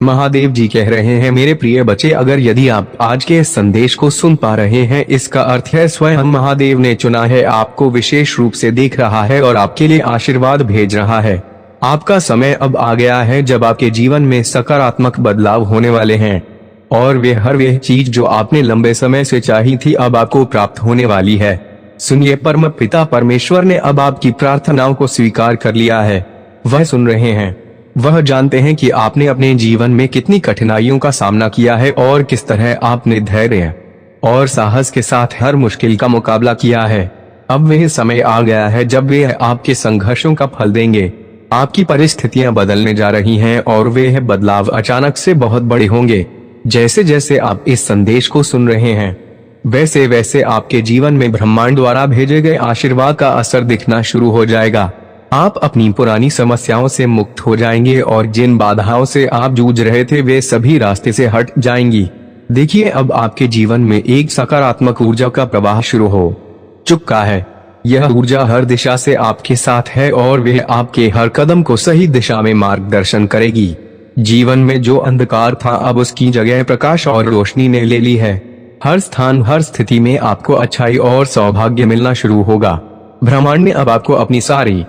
महादेव जी कह रहे हैं, मेरे प्रिय बच्चे, अगर यदि आप आज के इस संदेश को सुन पा रहे हैं, इसका अर्थ है स्वयं महादेव ने चुना है, आपको विशेष रूप से देख रहा है और आपके लिए आशीर्वाद भेज रहा है। आपका समय अब आ गया है जब आपके जीवन में सकारात्मक बदलाव होने वाले हैं और हर वे चीज जो आपने लंबे समय से चाही थी अब आपको प्राप्त होने वाली है। सुनिए, परम पिता परमेश्वर ने अब आपकी प्रार्थनाओं को स्वीकार कर लिया है। वह सुन रहे हैं, वह जानते हैं कि आपने अपने जीवन में कितनी कठिनाइयों का सामना किया है और किस तरह आपने धैर्य और साहस के साथ हर मुश्किल का मुकाबला किया है। अब वह समय आ गया है जब वे आपके संघर्षों का फल देंगे। आपकी परिस्थितियां बदलने जा रही हैं और वे बदलाव अचानक से बहुत बड़े होंगे। जैसे जैसे आप इस संदेश को सुन रहे हैं, वैसे वैसे आपके जीवन में ब्रह्मांड द्वारा भेजे गए आशीर्वाद का असर दिखना शुरू हो जाएगा। आप अपनी पुरानी समस्याओं से मुक्त हो जाएंगे और जिन बाधाओं से आप जूझ रहे थे वे सभी रास्ते से हट जाएंगी। देखिए, अब आपके जीवन में एक सकारात्मक ऊर्जा का प्रवाह शुरू हो चुका है। यह ऊर्जा हर दिशा से आपके साथ है और वह आपके हर कदम को सही दिशा में मार्गदर्शन करेगी। जीवन में जो अंधकार था अब उसकी जगह प्रकाश और रोशनी ने ले ली है। हर स्थान, हर स्थिति में आपको अच्छाई और सौभाग्य मिलना शुरू होगा। ब्रह्मांड ने अब आपको अपनी सारी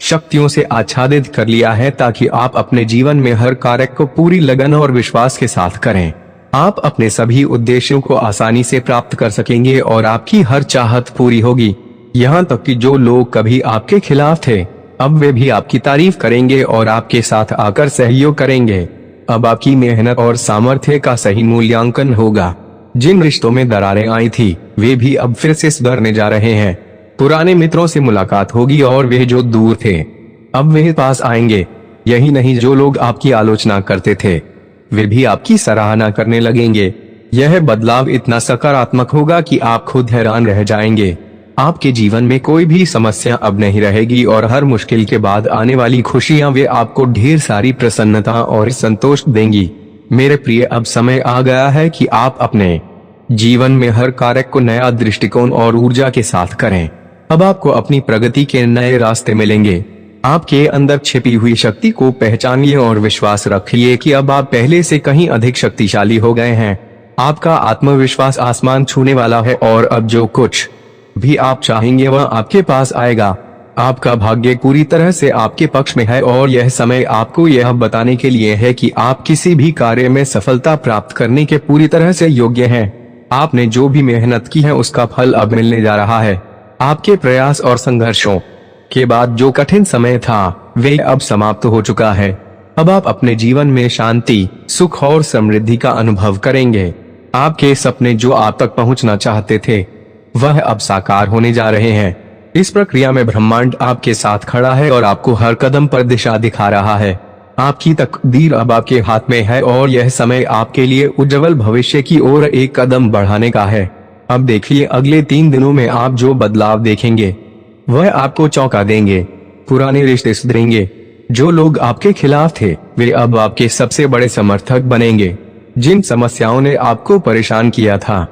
शक्तियों से आच्छादित कर लिया है ताकि आप अपने जीवन में हर कार्य को पूरी लगन और विश्वास के साथ करें। आप अपने सभी उद्देश्यों को आसानी से प्राप्त कर सकेंगे और आपकी हर चाहत पूरी होगी। यहाँ तक कि जो लोग कभी आपके खिलाफ थे अब वे भी आपकी तारीफ करेंगे और आपके साथ आकर सहयोग करेंगे। अब आपकी मेहनत और सामर्थ्य का सही मूल्यांकन होगा। जिन रिश्तों में दरारें आई थी वे भी अब फिर से सुधरने जा रहे हैं। पुराने मित्रों से मुलाकात होगी और वे जो दूर थे अब वे पास आएंगे। यही नहीं, जो लोग आपकी आलोचना करते थे वे भी आपकी सराहना करने लगेंगे। यह बदलाव इतना सकारात्मक होगा कि आप खुद हैरान रह जाएंगे। आपके जीवन में कोई भी समस्या अब नहीं रहेगी और हर मुश्किल के बाद आने वाली खुशियां वे आपको ढेर सारी प्रसन्नता और संतोष देंगी। मेरे प्रिय, अब समय आ गया है कि आप अपने जीवन में हर कार्य को नया दृष्टिकोण और ऊर्जा के साथ करें। अब आपको अपनी प्रगति के नए रास्ते मिलेंगे। आपके अंदर छिपी हुई शक्ति को पहचानिए और विश्वास रखिए कि अब आप पहले से कहीं अधिक शक्तिशाली हो गए हैं। आपका आत्मविश्वास आसमान छूने वाला है और अब जो कुछ भी आप चाहेंगे वह आपके पास आएगा। आपका भाग्य पूरी तरह से आपके पक्ष में है और यह समय आपको यह बताने के लिए है कि आप किसी भी कार्य में सफलता प्राप्त करने के पूरी तरह से योग्य हैं। आपने जो भी मेहनत की है उसका फल अब मिलने जा रहा है। आपके प्रयास और संघर्षों के बाद जो कठिन समय था वे अब समाप्त हो चुका है। अब आप अपने जीवन में शांति, सुख और समृद्धि का अनुभव करेंगे। आपके सपने जो आप तक पहुंचना चाहते थे वह अब साकार होने जा रहे हैं। इस प्रक्रिया में ब्रह्मांड आपके साथ खड़ा है और आपको हर कदम पर दिशा दिखा रहा है। आपकी तकदीर अब आपके हाथ में है और यह समय आपके लिए उज्जवल भविष्य की ओर एक कदम बढ़ाने का है। अब देखिए, अगले 3 दिनों में आप जो बदलाव देखेंगे वह आपको चौंका देंगे। पुराने रिश्ते सुधरेंगे। जो लोग आपके खिलाफ थे वे अब आपके सबसे बड़े समर्थक बनेंगे। जिन समस्याओं ने आपको परेशान किया था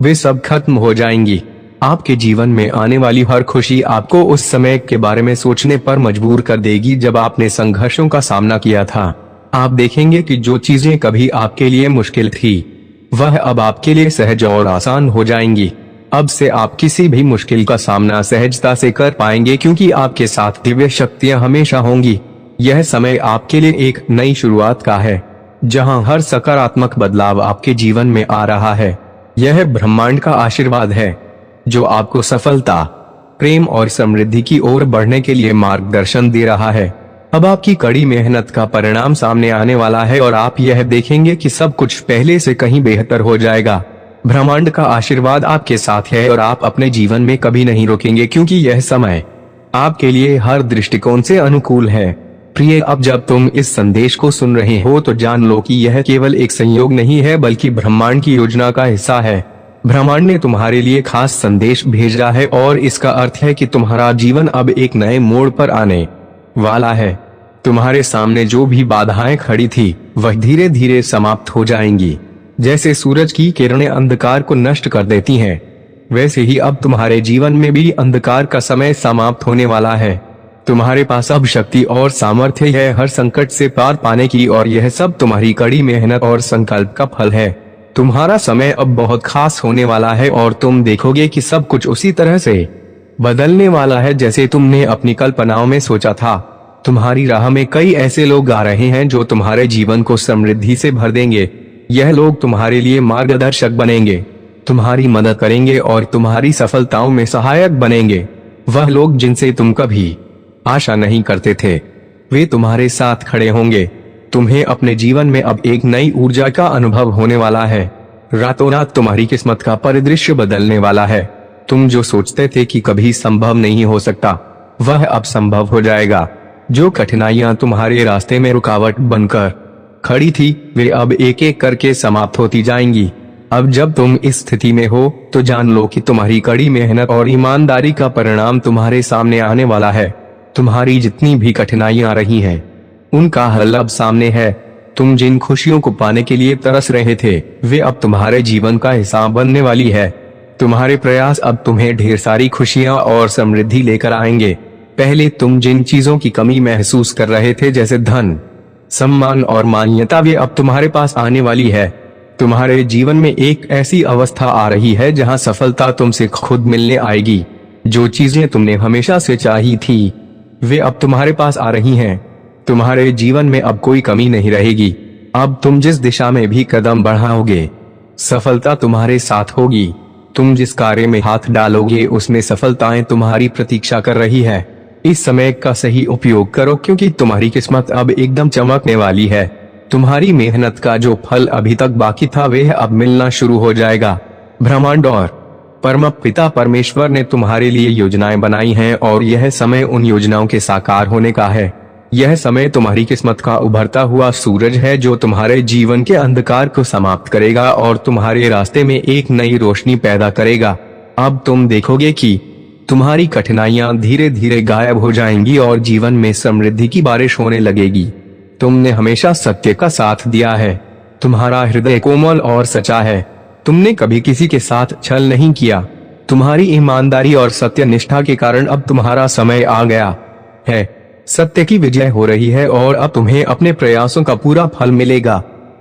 वे सब खत्म हो जाएंगी। आपके जीवन में आने वाली हर खुशी आपको उस समय के बारे में सोचने पर मजबूर कर देगी जब आपने संघर्षों का सामना किया था। आप देखेंगे कि जो चीजें कभी आपके लिए मुश्किल थी वह अब आपके लिए सहज और आसान हो जाएंगी। अब से आप किसी भी मुश्किल का सामना सहजता से कर पाएंगे क्योंकि आपके साथ दिव्य शक्तियां हमेशा होंगी। यह समय आपके लिए एक नई शुरुआत का है जहां हर सकारात्मक बदलाव आपके जीवन में आ रहा है। यह ब्रह्मांड का आशीर्वाद है जो आपको सफलता, प्रेम और समृद्धि की ओर बढ़ने के लिए मार्गदर्शन दे रहा है। अब आपकी कड़ी मेहनत का परिणाम सामने आने वाला है और आप यह देखेंगे कि सब कुछ पहले से कहीं बेहतर हो जाएगा। ब्रह्मांड का आशीर्वाद आपके साथ है और आप अपने जीवन में कभी नहीं रुकेंगे क्योंकि यह समय आपके लिए हर दृष्टिकोण से अनुकूल है। प्रिय, अब जब तुम इस संदेश को सुन रहे हो तो जान लो कि यह केवल एक संयोग नहीं है बल्कि ब्रह्मांड की योजना का हिस्सा है। ब्रह्मांड ने तुम्हारे लिए खास संदेश भेजा है और इसका अर्थ है कि तुम्हारा जीवन अब एक नए मोड़ पर आने वाला है। तुम्हारे सामने जो भी बाधाएं खड़ी थी वह धीरे धीरे समाप्त हो जाएंगी। जैसे सूरज की किरणें अंधकार को नष्ट कर देती हैं, वैसे ही अब तुम्हारे जीवन में भी अंधकार का समय समाप्त होने वाला है। तुम्हारे पास अब शक्ति और सामर्थ्य है हर संकट से पार पाने की, और यह सब तुम्हारी कड़ी मेहनत और संकल्प का फल है। तुम्हारा समय अब बहुत खास होने वाला है और तुम देखोगे कि सब कुछ उसी तरह से बदलने वाला है जैसे तुमने अपनी कल्पनाओं में सोचा था। तुम्हारी राह में कई ऐसे लोग आ रहे हैं जो तुम्हारे जीवन को समृद्धि से भर देंगे। यह लोग तुम्हारे लिए मार्गदर्शक बनेंगे, तुम्हारी मदद करेंगे और तुम्हारी सफलताओं में सहायक बनेंगे। वह लोग जिनसे तुम कभी आशा नहीं करते थे, वे तुम्हारे साथ खड़े होंगे। तुम्हें अपने जीवन में अब एक नई ऊर्जा का अनुभव होने वाला है। रातों रात तुम्हारी किस्मत का परिदृश्य बदलने वाला है। तुम जो सोचते थे कि कभी संभव नहीं हो सकता, वह अब संभव हो जाएगा। जो कठिनाइयां तुम्हारे रास्ते में रुकावट बनकर खड़ी थी, वे अब एक एक करके समाप्त होती जाएंगी। अब जब तुम इस स्थिति में हो तो जान लो कि तुम्हारी कड़ी मेहनत और ईमानदारी का परिणाम तुम्हारे सामने आने वाला है। तुम्हारी जितनी भी कठिनाइयां रही हैं, उनका हल अब सामने है। तुम जिन खुशियों को पाने के लिए तरस रहे थे, वे अब तुम्हारे जीवन का हिस्सा बनने वाली है। तुम्हारे प्रयास अब तुम्हें ढेर सारी खुशियां और समृद्धि लेकर आएंगे। पहले तुम जिन चीजों की कमी महसूस कर रहे थे, जैसे धन, सम्मान और मान्यता, वे अब तुम्हारे पास आने वाली है। तुम्हारे जीवन में एक ऐसी अवस्था आ रही है जहां सफलता तुमसे खुद मिलने आएगी। जो चीजें तुमने हमेशा से चाही थी, वे अब तुम्हारे पास आ रही हैं। तुम्हारे जीवन में अब कोई कमी नहीं रहेगी। अब तुम जिस दिशा में भी कदम बढ़ाओगे, सफलता तुम्हारे साथ होगी। तुम जिस कार्य में हाथ डालोगे, उसमें सफलताएं तुम्हारी प्रतीक्षा कर रही है। इस समय का सही उपयोग करो, क्योंकि तुम्हारी किस्मत अब एकदम चमकने वाली है। तुम्हारी मेहनत का जो फल अभी तक बाकी था, वह अब मिलना शुरू हो जाएगा। ब्रह्मांड और परम पिता परमेश्वर ने तुम्हारे लिए योजनाएं बनाई हैं और यह समय उन योजनाओं के साकार होने का है। यह समय तुम्हारी किस्मत का उभरता हुआ सूरज है, जो तुम्हारे जीवन के अंधकार को समाप्त करेगा और तुम्हारे रास्ते में एक नई रोशनी पैदा करेगा। अब तुम देखोगे कि तुम्हारी कठिनाइयां धीरे धीरे गायब हो जाएंगी और जीवन में समृद्धि की बारिश होने लगेगी। तुमने हमेशा सत्य का साथ दिया है। तुम्हारा हृदय कोमल और सच्चा है। तुमने कभी किसी के साथ छल नहीं किया। तुम्हारी ईमानदारी और सत्य निष्ठा के कारण अब तुम्हारा समय आ गया है। सत्य की विजय हो रही है और अब तुम्हें अपने प्रयासों का पूरा फल मिलेगा।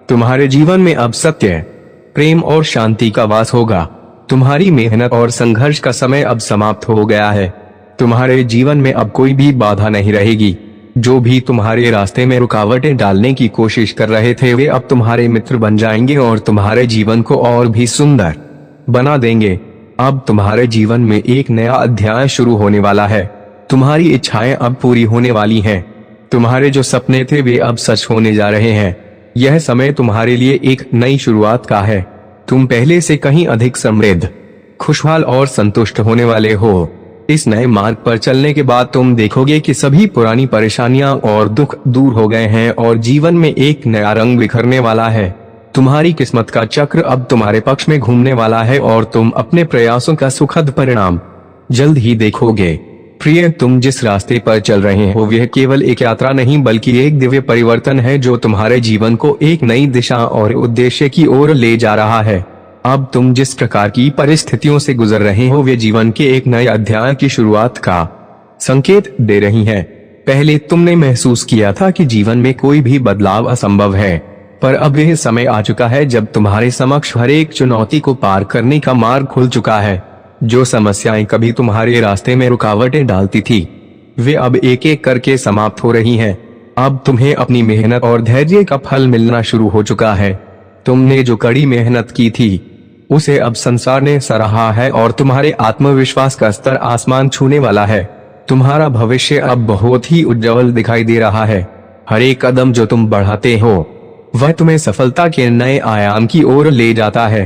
तुम्हारे जीवन में अब सत्य, प्रेम और शांति का वास होगा। तुम्हारी मेहनत और संघर्ष का समय अब समाप्त हो गया है। तुम्हारे जीवन में अब कोई भी बाधा नहीं रहेगी। जो भी तुम्हारे रास्ते में रुकावटें डालने की कोशिश कर रहे थे, वे अब तुम्हारे मित्र बन जाएंगे और तुम्हारे जीवन को और भी सुंदर बना देंगे। अब तुम्हारे जीवन में एक नया अध्याय शुरू होने वाला है। तुम्हारी इच्छाएं अब पूरी होने वाली हैं। तुम्हारे जो सपने थे, वे अब सच होने जा रहे हैं। यह समय तुम्हारे लिए एक नई शुरुआत का है। तुम पहले से कहीं अधिक समृद्ध, खुशहाल और संतुष्ट होने वाले हो। इस नए मार्ग पर चलने के बाद तुम देखोगे कि सभी पुरानी परेशानियां और दुख दूर हो गए हैं और जीवन में एक नया रंग बिखरने वाला है। तुम्हारी किस्मत का चक्र अब तुम्हारे पक्ष में घूमने वाला है और तुम अपने प्रयासों का सुखद परिणाम जल्द ही देखोगे। प्रिय, तुम जिस रास्ते पर चल रहे हो, वह केवल एक यात्रा नहीं बल्कि एक दिव्य परिवर्तन है, जो तुम्हारे जीवन को एक नई दिशा और उद्देश्य की ओर ले जा रहा है। अब तुम जिस प्रकार की परिस्थितियों से गुजर रहे हो, वे जीवन के एक नए अध्याय की शुरुआत का संकेत दे रही हैं। पहले तुमने महसूस किया था कि जीवन में कोई भी बदलाव असंभव है, पर अब यह समय आ चुका है जब तुम्हारे समक्ष हर एक चुनौती को पार करने का मार्ग खुल चुका है। जो समस्याएं कभी तुम्हारे रास्ते में रुकावटें डालती थी, वे अब एक एक करके समाप्त हो रही हैं। अब तुम्हें अपनी मेहनत और धैर्य का फल मिलना शुरू हो चुका है। तुमने जो कड़ी मेहनत की थी, उसे अब संसार ने सराहा है और तुम्हारे आत्मविश्वास का स्तर आसमान छूने वाला है। तुम्हारा भविष्य अब बहुत ही उज्जवल दिखाई दे रहा है। हर एक कदम जो तुम बढ़ाते हो, वह तुम्हें सफलता के नए आयाम की ओर ले जाता है।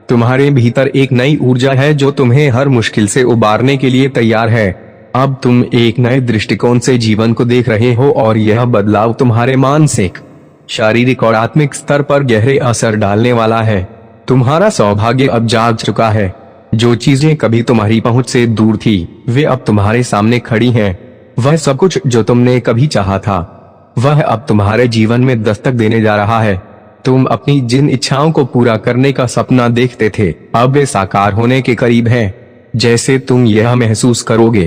तुम्हारे भीतर एक नई ऊर्जा है जो तुम्हें हर मुश्किल से उबारने के लिए तैयार है। अब तुम एक नए दृष्टिकोण से जीवन को देख रहे हो और यह बदलाव तुम्हारे मानसिक, शारीरिक और आत्मिक स्तर पर गहरे असर डालने वाला है। तुम्हारा सौभाग्य अब जाग चुका है। जो चीजें कभी तुम्हारी पहुंच से दूर थी, वे अब तुम्हारे सामने खड़ी हैं। वह सब कुछ जो तुमने कभी चाहा था, वह अब तुम्हारे जीवन में दस्तक देने जा रहा है। तुम अपनी जिन इच्छाओं को पूरा करने का सपना देखते थे, अब वे साकार होने के करीब हैं। जैसे तुम यह महसूस करोगे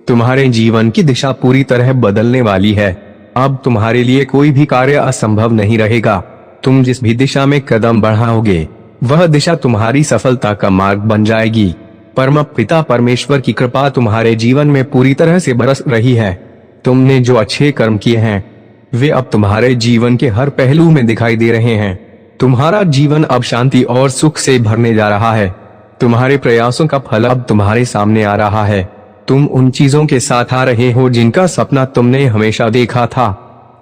तुम्हारे जीवन की दिशा पूरी तरह बदलने वाली है। अब तुम्हारे लिए कोई भी कार्य असंभव नहीं रहेगा। तुम जिस भी दिशा में कदम बढ़ाओगे वह दिशा तुम्हारी सफलता का मार्ग बन जाएगी। परम पिता परमेश्वर की कृपा तुम्हारे जीवन में पूरी तरह से बरस रही है। तुमने जो अच्छे कर्म किए हैं वे अब तुम्हारे जीवन के हर पहलू में दिखाई दे रहे हैं। तुम्हारा जीवन अब शांति और सुख से भरने जा रहा है। तुम्हारे प्रयासों का फल अब तुम्हारे सामने आ रहा है। तुम उन चीजों के साथ आ रहे हो जिनका सपना तुमने हमेशा देखा था।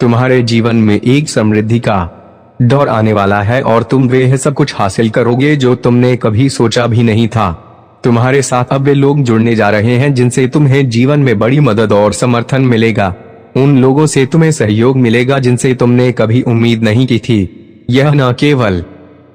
तुम्हारे जीवन में एक समृद्धि का दौर आने वाला है और तुम वे सब कुछ हासिल करोगे जो तुमने कभी सोचा भी नहीं था। तुम्हारे साथ अब वे लोग जुड़ने जा रहे हैं जिनसे तुम्हें जीवन में बड़ी मदद और समर्थन मिलेगा। उन लोगों से तुम्हें सहयोग मिलेगा जिनसे तुमने कभी उम्मीद नहीं की थी। यह न केवल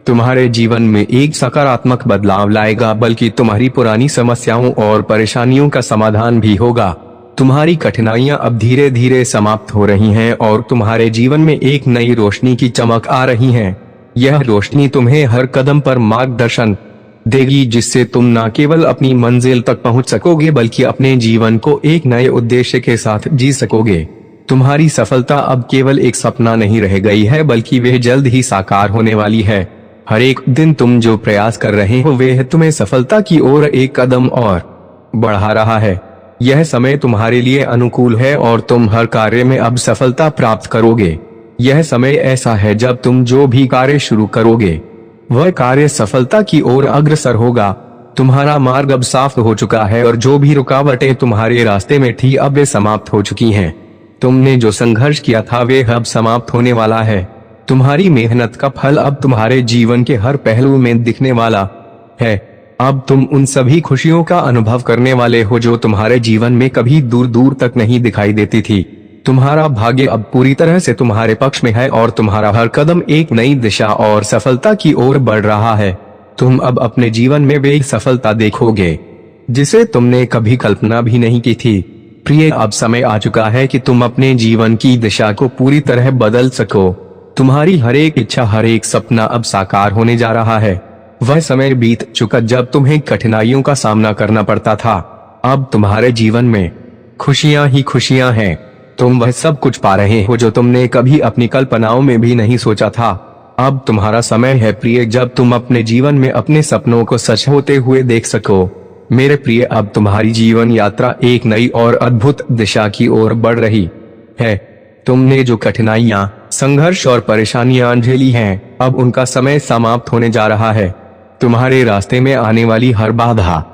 तुम्हारे जीवन में एक सकारात्मक बदलाव लाएगा बल्कि तुम्हारी पुरानी समस्याओं और परेशानियों का समाधान भी होगा। तुम्हारी कठिनाइयां अब धीरे धीरे समाप्त हो रही हैं और तुम्हारे जीवन में एक नई रोशनी की चमक आ रही है। यह रोशनी तुम्हें हर कदम पर मार्गदर्शन देगी जिससे तुम न केवल अपनी मंजिल तक पहुंच सकोगे बल्कि अपने जीवन को एक नए उद्देश्य के साथ जी सकोगे। तुम्हारी सफलता अब केवल एक सपना नहीं रह गई है बल्कि वह जल्द ही साकार होने वाली है। हर एक दिन तुम जो प्रयास कर रहे हो वह तुम्हें सफलता की ओर एक कदम और बढ़ा रहा है। यह समय तुम्हारे लिए अनुकूल है और तुम हर कार्य में अब सफलता प्राप्त करोगे। यह समय ऐसा है जब तुम जो भी कार्य शुरू करोगे वह कार्य सफलता की ओर अग्रसर होगा। तुम्हारा मार्ग अब साफ हो चुका है और जो भी रुकावटें तुम्हारे रास्ते में थी अब वे समाप्त हो चुकी हैं। तुमने जो संघर्ष किया था वे अब समाप्त होने वाला है। तुम्हारी मेहनत का फल अब तुम्हारे जीवन के हर पहलू में दिखने वाला है। अब तुम उन सभी खुशियों का अनुभव करने वाले हो जो तुम्हारे जीवन में कभी दूर दूर तक नहीं दिखाई देती थी। तुम्हारा भाग्य अब पूरी तरह से तुम्हारे पक्ष में है और तुम्हारा हर कदम एक नई दिशा और सफलता की ओर बढ़ रहा है। तुम अब अपने जीवन में वे सफलता देखोगे जिसे तुमने कभी कल्पना भी नहीं की थी। प्रिय, अब समय आ चुका है कि तुम अपने जीवन की दिशा को पूरी तरह बदल सको। तुम्हारी हर एक इच्छा, हर एक सपना अब साकार होने जा रहा है। वह समय बीत चुका जब तुम्हें कठिनाइयों का सामना करना पड़ता था। अब तुम्हारे जीवन में खुशियां ही खुशियां हैं। तुम वह सब कुछ पा रहे हो जो तुमने कभी अपनी कल्पनाओं में भी नहीं सोचा था। अब तुम्हारा समय है प्रिय जब तुम अपने जीवन में अपने सपनों को सच होते हुए देख सको। मेरे प्रिय, अब तुम्हारी जीवन यात्रा एक नई और अद्भुत दिशा की ओर बढ़ रही है। तुमने जो कठिनाइयां, संघर्ष और परेशानियां झेली हैं, अब उनका समय समाप्त होने जा रहा है। तुम्हारे रास्ते में आने वाली हर बाधा,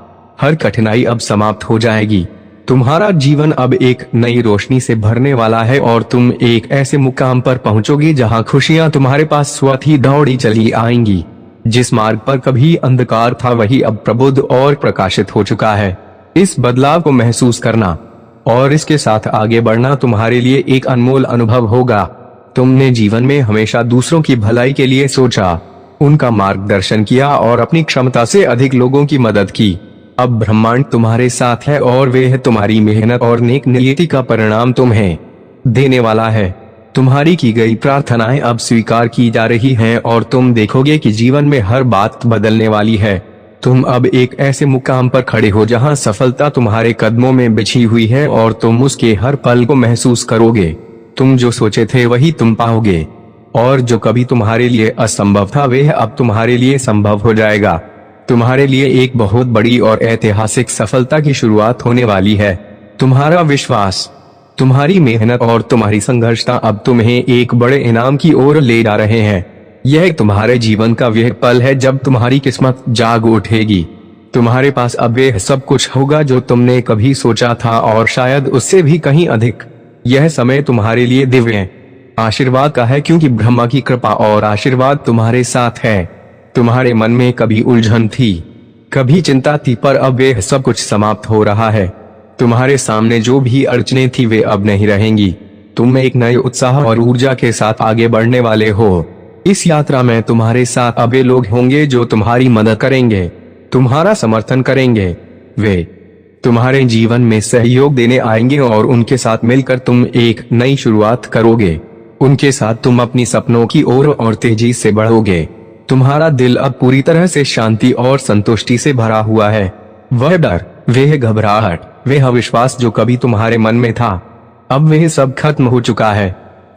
हर कठिनाई अब समाप्त हो जाएगी। तुम्हारा जीवन अब एक नई रोशनी से भरने वाला है और तुम एक ऐसे मुकाम पर पहुंचोगे जहां खुशियां तुम्हारे पास स्वतः ही दौड़ी चली आएंगी। जिस मार्ग पर कभी अंधकार था वही अब प्रबुद्ध और प्रकाशित हो चुका है। इस बदलाव को महसूस करना और इसके साथ आगे बढ़ना तुम्हारे लिए एक अनमोल अनुभव होगा। तुमने जीवन में हमेशा दूसरों की भलाई के लिए सोचा, उनका मार्गदर्शन किया और अपनी क्षमता से अधिक लोगों की मदद की। अब ब्रह्मांड तुम्हारे साथ है और वह तुम्हारी मेहनत और नेक नियति का परिणाम तुम्हें देने वाला है। तुम्हारी की गई प्रार्थनाएं अब स्वीकार की जा रही हैं और तुम देखोगे कि जीवन में हर बात बदलने वाली है। तुम अब एक ऐसे मुकाम पर खड़े हो जहां सफलता तुम्हारे कदमों में बिछी हुई है और तुम उसके हर पल को महसूस करोगे। तुम जो सोचे थे वही तुम पाओगे और जो कभी तुम्हारे लिए असंभव था वह अब तुम्हारे लिए संभव हो जाएगा। तुम्हारे लिए एक बहुत बड़ी और ऐतिहासिक सफलता की शुरुआत होने वाली है। तुम्हारा विश्वास, तुम्हारी मेहनत और तुम्हारी संघर्षता अब तुम्हें एक बड़े इनाम की ओर ले जा रहे हैं। यह तुम्हारे जीवन का वह पल है जब तुम्हारी किस्मत जाग उठेगी। तुम्हारे पास अब वह सब कुछ होगा जो तुमने कभी सोचा था और शायद उससे भी कहीं अधिक। यह समय तुम्हारे लिए दिव्य आशीर्वाद का है क्योंकि ब्रह्मा की कृपा और आशीर्वाद तुम्हारे साथ है। तुम्हारे मन में कभी उलझन थी, कभी चिंता थी, पर अब वह सब कुछ समाप्त हो रहा है। तुम्हारे सामने जो भी अड़चने थी वे अब नहीं रहेंगी। तुम एक नए उत्साह और ऊर्जा के साथ आगे बढ़ने वाले हो। इस यात्रा में तुम्हारे साथ अब वे लोग होंगे जो तुम्हारी मदद करेंगे, तुम्हारा समर्थन करेंगे। वे तुम्हारे जीवन में सहयोग देने आएंगे और उनके साथ मिलकर तुम एक नई शुरुआत करोगे। उनके साथ तुम अपनी सपनों की ओर और तेजी से बढ़ोगे। तुम्हारा दिल अब पूरी तरह से शांति और संतुष्टि से भरा हुआ है। वह डर, वह घबराहट, वह विश्वास जो कभी तुम्हारे मन में था, अब वह सब खत्म हो चुका है।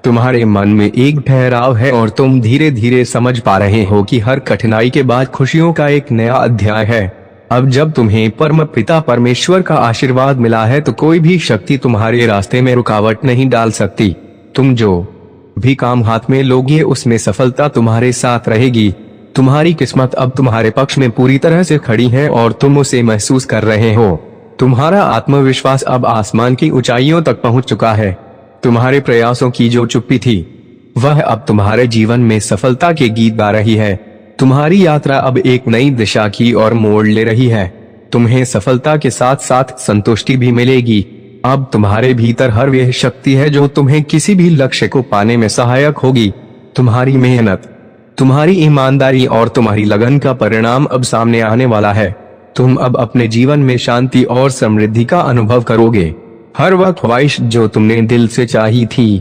तुम्हारे मन में एक ठहराव है और तुम धीरे धीरे समझ पा रहे हो कि हर कठिनाई के बाद खुशियों का एक नया अध्याय है। अब जब तुम्हें परम पिता परमेश्वर का आशीर्वाद मिला है तो कोई भी शक्ति तुम्हारे रास्ते में रुकावट नहीं डाल सकती। तुम जो भी काम हाथ में लोगे उसमें सफलता तुम्हारे साथ रहेगी। तुम्हारी किस्मत अब तुम्हारे पक्ष में पूरी तरह से खड़ी है और तुम उसे महसूस कर रहे हो। तुम्हारा आत्मविश्वास अब आसमान की ऊंचाइयों तक पहुंच चुका है। तुम्हारे प्रयासों की जो चुप्पी थी वह अब तुम्हारे जीवन में सफलता के गीत गा रही है। तुम्हारी यात्रा अब एक नई दिशा की ओर मोड़ ले रही है। तुम्हें सफलता के साथ साथ संतुष्टि भी मिलेगी। अब तुम्हारे भीतर हर वह शक्ति है जो तुम्हें किसी भी लक्ष्य को पाने में सहायक होगी। तुम्हारी मेहनत, तुम्हारी ईमानदारी और तुम्हारी लगन का परिणाम अब सामने आने वाला है। तुम अब अपने जीवन में शांति और समृद्धि का अनुभव करोगे। हर वह ख्वाहिश जो तुमने दिल से चाही थी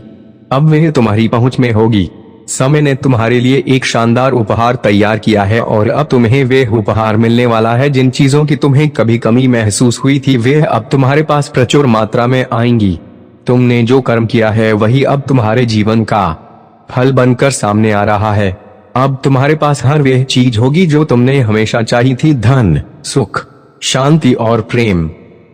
अब वह तुम्हारी पहुंच में होगी। समय ने तुम्हारे लिए एक शानदार उपहार तैयार किया है और अब तुम्हें वह उपहार मिलने वाला है। जिन चीजों की तुम्हें कभी कमी महसूस हुई थी वे अब तुम्हारे पास प्रचुर मात्रा में आएंगी। तुमने जो कर्म किया है वही अब तुम्हारे जीवन का फल बनकर सामने आ रहा है। अब तुम्हारे पास हर वह चीज होगी जो तुमने हमेशा चाही थी, धन, सुख, शांति और प्रेम।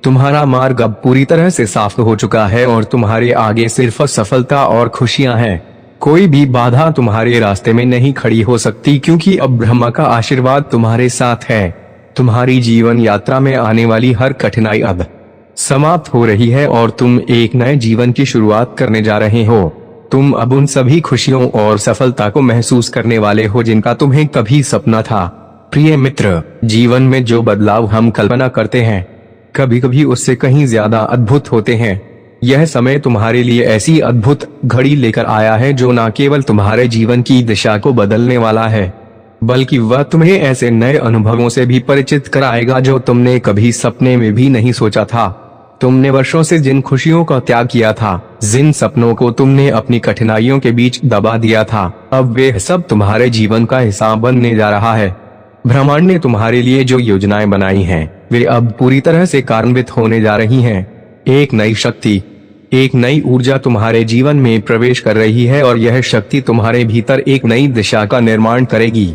तुम्हारा मार्ग अब पूरी तरह से साफ हो चुका है और तुम्हारे आगे सिर्फ सफलता और खुशियां हैं। कोई भी बाधा तुम्हारे रास्ते में नहीं खड़ी हो सकती क्योंकि अब ब्रह्मा का आशीर्वाद तुम्हारे साथ है। तुम्हारी जीवन यात्रा में आने वाली हर कठिनाई अब समाप्त हो रही है और तुम एक नए जीवन की शुरुआत करने जा रहे हो। तुम अब उन सभी खुशियों और सफलता को महसूस करने वाले हो जिनका तुम्हें कभी सपना था। प्रिय मित्र, जीवन में जो बदलाव हम कल्पना करते हैं कभी कभी उससे कहीं ज्यादा अद्भुत होते हैं। यह समय तुम्हारे लिए ऐसी अद्भुत घड़ी लेकर आया है जो न केवल तुम्हारे जीवन की दिशा को बदलने वाला है बल्कि वह तुम्हें ऐसे नए अनुभवों से भी परिचित कराएगा जो तुमने कभी सपने में भी नहीं सोचा था। तुमने वर्षों से जिन खुशियों का त्याग किया था, जिन सपनों को तुमने अपनी कठिनाइयों के बीच दबा दिया था, अब वे सब तुम्हारे जीवन का हिस्सा बनने जा रहा है। ब्रह्मांड ने तुम्हारे लिए जो योजनाएं बनाई हैं, वे अब पूरी तरह से कार्यान्वित होने जा रही हैं। एक नई शक्ति, एक नई ऊर्जा तुम्हारे जीवन में प्रवेश कर रही है और यह शक्ति तुम्हारे भीतर एक नई दिशा का निर्माण करेगी।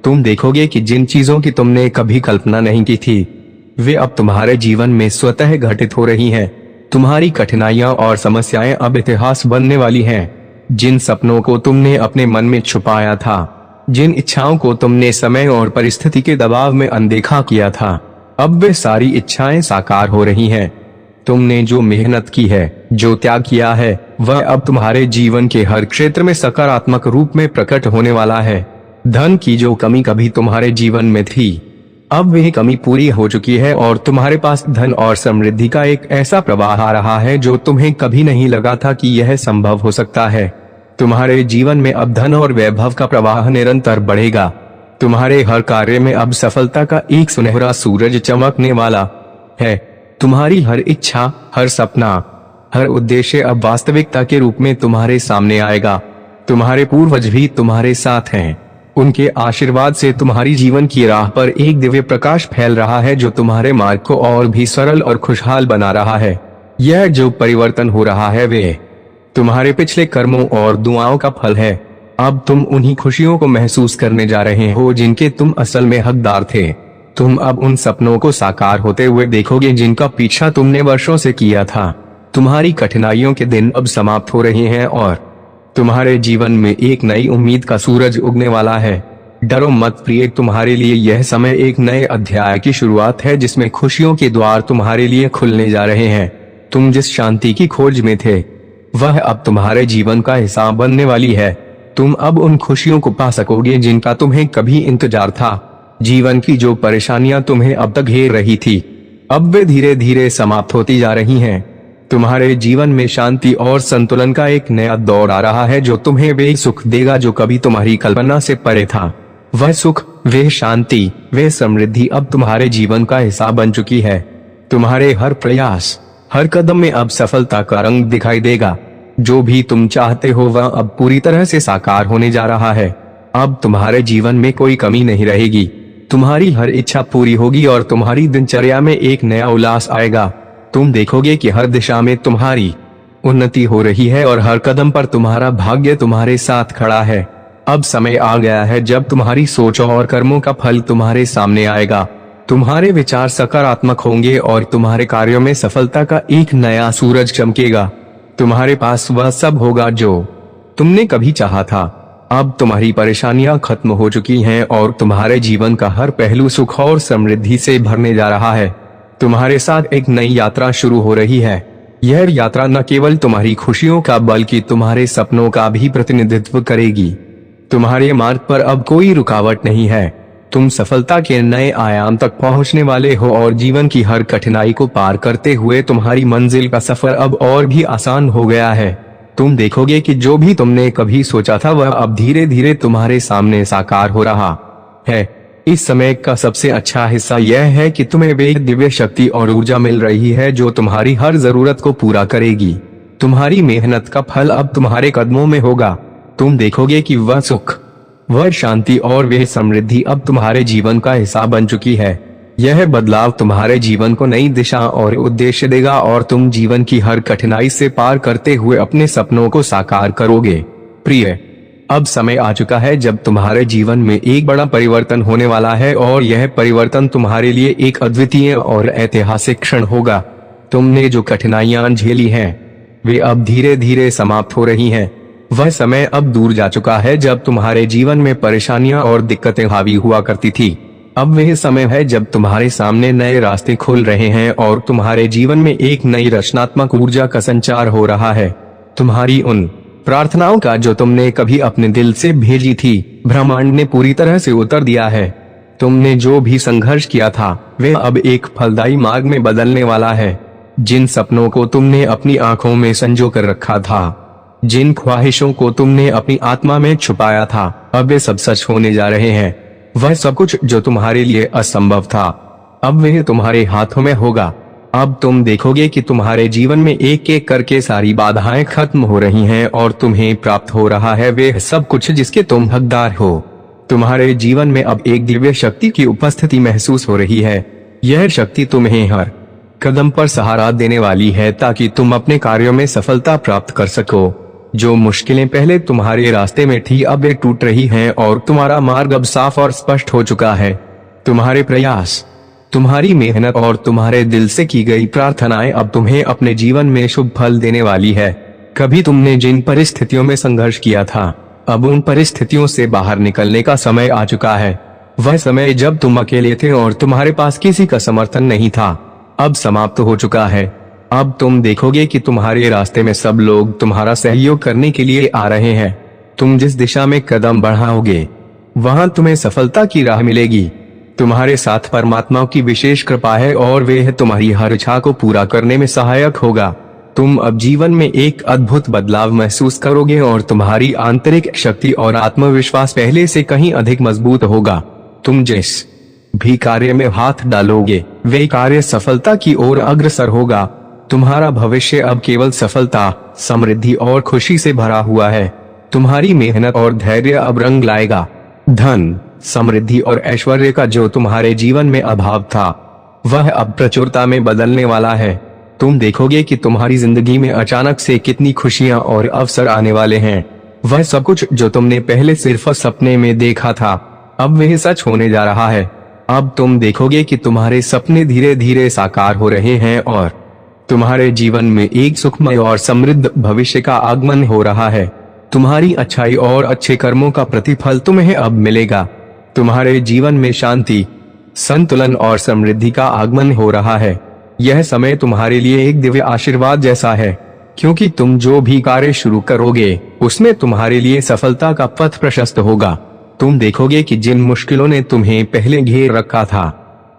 तुम देखोगे कि जिन चीजों की तुमने कभी कल्पना नहीं की थी वे अब तुम्हारे जीवन में स्वतः घटित हो रही हैं। तुम्हारी कठिनाइयां और समस्याएं अब इतिहास बनने वाली हैं। जिन सपनों को तुमने अपने मन में छुपाया था, जिन इच्छाओं को तुमने समय और परिस्थिति के दबाव में अनदेखा किया था, अब वे सारी इच्छाएं साकार हो रही हैं। तुमने जो मेहनत की है, जो त्याग किया है, वह अब तुम्हारे जीवन के हर क्षेत्र में सकारात्मक रूप में प्रकट होने वाला है। धन की जो कमी कभी तुम्हारे जीवन में थी, अब वह कमी पूरी हो चुकी है और तुम्हारे पास धन और समृद्धि का एक ऐसा प्रवाह आ रहा है जो तुम्हें कभी नहीं लगा था कि यह संभव हो सकता है। तुम्हारे जीवन में अब धन और वैभव का प्रवाह निरंतर बढ़ेगा। तुम्हारे हर कार्य में अब सफलता का एक सुनहरा सूरज चमकने वाला है। तुम्हारी हर इच्छा, हर सपना, हर उद्देश्य अब वास्तविकता के रूप में तुम्हारे सामने आएगा। तुम्हारे पूर्वज भी तुम्हारे साथ हैं। उनके आशीर्वाद से तुम्हारी जीवन की राह पर एक दिव्य प्रकाश फैल रहा है जो तुम्हारे मार्ग को और भी सरल और खुशहाल बना रहा है। यह जो परिवर्तन हो रहा है वे तुम्हारे पिछले कर्मों और दुआओं का फल है। अब तुम उन्हीं खुशियों को महसूस करने जा रहे हो जिनके तुम असल में हकदार थे। तुम अब उन सपनों को साकार होते हुए देखोगे जिनका पीछा तुमने वर्षों से किया था। तुम्हारी कठिनाइयों के दिन अब समाप्त हो रहे हैं और तुम्हारे जीवन में एक नई उम्मीद का सूरज उगने वाला है। डरो मत प्रिय, तुम्हारे लिए यह समय एक नए अध्याय की शुरुआत है जिसमें खुशियों के द्वार तुम्हारे लिए खुलने जा रहे हैं। तुम जिस शांति की खोज में थे वह अब तुम्हारे जीवन का हिस्सा बनने वाली है। तुम अब उन खुशियों को पा सकोगे जिनका तुम्हें कभी इंतजार था। जीवन की जो परेशानियां तुम्हें अब तक घेर रही थी, अब वे धीरे धीरे समाप्त होती जा रही हैं। तुम्हारे जीवन में शांति और संतुलन का एक नया दौर आ रहा है जो तुम्हें वे सुख देगा जो कभी तुम्हारी कल्पना से परे था। वह सुख, वह शांति, वह समृद्धि अब तुम्हारे जीवन का हिस्सा बन चुकी है। तुम्हारे हर प्रयास, हर कदम में अब सफलता का रंग दिखाई देगा। जो भी तुम चाहते हो वह अब पूरी तरह से साकार होने जा रहा है। अब तुम्हारे जीवन में कोई कमी नहीं रहेगी। तुम्हारी हर इच्छा पूरी होगी और तुम्हारी दिनचर्या में एक नया उल्लास आएगा। तुम देखोगे कि हर दिशा में तुम्हारी उन्नति हो रही है और हर कदम पर तुम्हारा भाग्य तुम्हारे साथ खड़ा है। अब समय आ गया है जब तुम्हारी सोचों और कर्मों का फल तुम्हारे सामने आएगा। तुम्हारे विचार सकारात्मक होंगे और तुम्हारे कार्यों में सफलता का एक नया सूरज चमकेगा। तुम्हारे पास वह सब होगा जो तुमने कभी चाहा था। अब तुम्हारी परेशानियां खत्म हो चुकी हैं और तुम्हारे जीवन का हर पहलू सुख और समृद्धि से भरने जा रहा है। तुम्हारे साथ एक नई यात्रा शुरू हो रही है। यह यात्रा न केवल तुम्हारी खुशियों का बल्कि तुम्हारे सपनों का भी प्रतिनिधित्व करेगी। तुम्हारे मार्ग पर अब कोई रुकावट नहीं है। तुम सफलता के नए आयाम तक पहुंचने वाले हो और जीवन की हर कठिनाई को पार करते हुए तुम्हारी मंजिल का सफर अब और भी आसान हो गया है। तुम देखोगे कि जो भी तुमने कभी सोचा था वह अब धीरे धीरे तुम्हारे सामने साकार हो रहा है। इस समय का सबसे अच्छा हिस्सा यह है कि तुम्हें वे दिव्य शक्ति और ऊर्जा मिल रही है जो तुम्हारी हर जरूरत को पूरा करेगी। तुम्हारी मेहनत का फल अब तुम्हारे कदमों में होगा। तुम देखोगे कि वह सुख, वह शांति और वह समृद्धि अब तुम्हारे जीवन का हिस्सा बन चुकी है। यह बदलाव तुम्हारे जीवन को नई दिशा और उद्देश्य देगा और तुम जीवन की हर कठिनाई से पार करते हुए अपने सपनों को साकार करोगे। प्रिय, अब समय आ चुका है जब तुम्हारे जीवन में एक बड़ा परिवर्तन होने वाला है और यह परिवर्तन तुम्हारे लिए एक अद्वितीय और ऐतिहासिक क्षण होगा। तुमने जो कठिनाइयां झेली हैं, वे अब धीरे धीरे समाप्त हो रही हैं। वह समय अब दूर जा चुका है जब तुम्हारे जीवन में परेशानियां और दिक्कतें हावी हुआ करती थी। अब वह समय है जब तुम्हारे सामने नए रास्ते खुल रहे हैं और तुम्हारे जीवन में एक नई रचनात्मक ऊर्जा का संचार हो रहा है। तुम्हारी उन प्रार्थनाओं का जो तुमने कभी अपने दिल से भेजी थी, ब्रह्मांड ने पूरी तरह से उत्तर दिया है। तुमने जो भी संघर्ष किया था वह अब एक फलदायी मार्ग में बदलने वाला है। जिन सपनों को तुमने अपनी आंखों में संजो कर रखा था, जिन ख्वाहिशों को तुमने अपनी आत्मा में छुपाया था, अब वे सब सच होने जा रहे हैं। वह सब कुछ जो तुम्हारे लिए असंभव था, अब वह तुम्हारे हाथों में होगा। अब तुम देखोगे कि तुम्हारे जीवन में एक एक करके सारी बाधाएं खत्म हो रही हैं और तुम्हें प्राप्त हो रहा है वे सब कुछ जिसके तुम हकदार हो। तुम्हारे जीवन में अब एक दिव्य शक्ति की उपस्थिति महसूस हो रही है। यह शक्ति तुम्हें हर कदम पर सहारा देने वाली है ताकि तुम अपने कार्यों में सफलता प्राप्त कर सको। जो मुश्किलें पहले तुम्हारे रास्ते में थी अब वे टूट रही हैं और तुम्हारा मार्ग अब साफ और स्पष्ट हो चुका है। तुम्हारे प्रयास, तुम्हारी मेहनत और तुम्हारे दिल से की गई प्रार्थनाएं अब तुम्हें अपने जीवन में शुभ फल देने वाली है। कभी तुमने जिन परिस्थितियों में संघर्ष किया था, अब उन परिस्थितियों से बाहर निकलने का समय आ चुका है। वह समय जब तुम अकेले थे और तुम्हारे पास किसी का समर्थन नहीं था, अब समाप्त हो चुका है। अब तुम देखोगे कि तुम्हारे रास्ते में सब लोग तुम्हारा सहयोग करने के लिए आ रहे हैं। तुम जिस दिशा में कदम बढ़ाओगे वहां तुम्हें सफलता की राह मिलेगी। तुम्हारे साथ परमात्मा की विशेष कृपा है और वह तुम्हारी हर इच्छा को पूरा करने में सहायक होगा। तुम अब जीवन में एक अद्भुत बदलाव महसूस करोगे और तुम्हारी आंतरिक शक्ति और आत्मविश्वास पहले से कहीं अधिक मजबूत होगा। तुम जिस भी कार्य में हाथ डालोगे वे कार्य सफलता की ओर अग्रसर होगा। तुम्हारा भविष्य अब केवल सफलता, समृद्धि और खुशी से भरा हुआ है। तुम्हारी मेहनत और धैर्य अब रंग लाएगा। धन, समृद्धि और ऐश्वर्य का जो तुम्हारे जीवन में अभाव था वह अब प्रचुरता में बदलने वाला है। तुम देखोगे कि तुम्हारी जिंदगी में अचानक से कितनी खुशियां और अवसर आने वाले हैं। वह सब कुछ जो तुमने पहले सिर्फ सपने में देखा था, अब वह सच होने जा रहा है। अब तुम देखोगे कि तुम्हारे सपने धीरे धीरे साकार हो रहे हैं और तुम्हारे जीवन में एक सुखमय और समृद्ध भविष्य का आगमन हो रहा है। तुम्हारी अच्छाई और अच्छे कर्मों का प्रतिफल तुम्हें अब मिलेगा। तुम्हारे जीवन में शांति, संतुलन और समृद्धि का आगमन हो रहा है। यह समय तुम्हारे लिए एक दिव्य आशीर्वाद जैसा है, क्योंकि तुम जो भी कार्य शुरू करोगे उसमें तुम्हारे लिए सफलता का पथ प्रशस्त होगा। तुम देखोगे कि जिन मुश्किलों ने तुम्हें पहले घेर रखा था,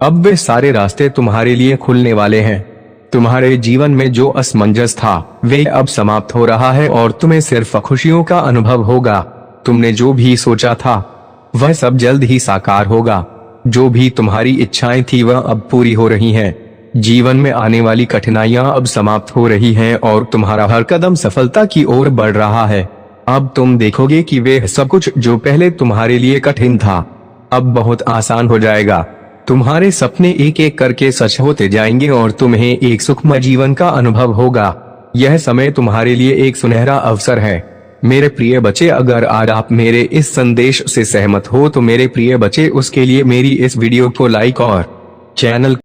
अब वे सारे रास्ते तुम्हारे लिए खुलने वाले हैं। तुम्हारे जीवन में जो असमंजस था वे अब समाप्त हो रहा है और तुम्हें सिर्फ खुशियों का अनुभव होगा। तुमने जो भी सोचा था वह सब जल्द ही साकार होगा। जो भी तुम्हारी इच्छाएं थी वह अब पूरी हो रही हैं। जीवन में आने वाली कठिनाइयां अब समाप्त हो रही हैं और तुम्हारा हर कदम सफलता की ओर बढ़ रहा है। अब तुम देखोगे कि वे सब कुछ जो पहले तुम्हारे लिए कठिन था अब बहुत आसान हो जाएगा। तुम्हारे सपने एक एक करके सच होते जाएंगे और तुम्हें एक सुखमय जीवन का अनुभव होगा। यह समय तुम्हारे लिए एक सुनहरा अवसर है। मेरे प्रिय बच्चे, अगर आज आप मेरे इस संदेश से सहमत हो तो मेरे प्रिय बच्चे, उसके लिए मेरी इस वीडियो को लाइक और चैनल